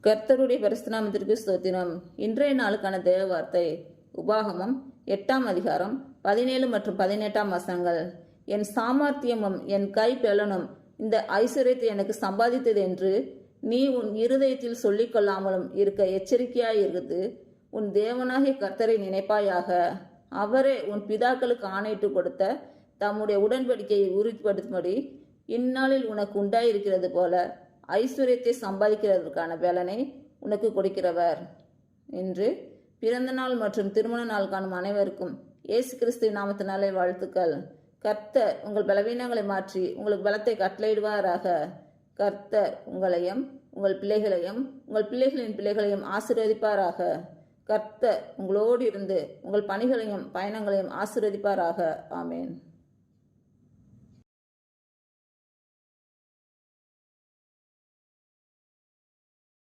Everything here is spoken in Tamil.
கர்த்தருடைய பரிசுநாமத்திற்கு ஸ்தோத்திரம். இன்றைய நாளுக்கான தேவ வார்த்தை உபாகமம் 8ஆம் அதிகாரம் 17 மற்றும் 18ஆம் வசனங்கள். என் சாமர்த்தியமும் என் கை பெலனும் இந்த ஐஸ்வர்யத்தை எனக்கு சம்பாதித்தது என்று நீ உன் இருதயத்தில் சொல்லிக் கொள்ளாமலும் இருக்க எச்சரிக்கையாயிருந்து உன் தேவனாகிய கர்த்தரை நினைப்பாயாக. அவரே உன் பிதாக்களுக்கு ஆணையிட்டு கொடுத்த தம்முடைய உடன்படிக்கையை உறுதிப்படுத்தும்படி இந்நாளில் உனக்கு உண்டாயிருக்கிறது போல ஐஸ்வர்யத்தை சம்பாதிக்கிறதற்கான பலனை உனக்கு கொடுக்கிறவர் என்று பிறந்த நாள் மற்றும் திருமண நாள் காணும் அனைவருக்கும் இயேசு கிறிஸ்துவின் நாமத்தினாலே வாழ்த்துக்கள். கர்த்தர் உங்கள் பலவீனங்களை மாற்றி உங்களுக்கு பலத்தை கட்டளையிடுவாராக. கர்த்தர் உங்களையும் உங்கள் பிள்ளைகளையும் உங்கள் பிள்ளைகளின் பிள்ளைகளையும் ஆசீர்வதிப்பாராக. கர்த்தர் உங்களோடு இருந்து உங்கள் பணிகளையும் பயணங்களையும் ஆசீர்வதிப்பாராக. ஆமேன்.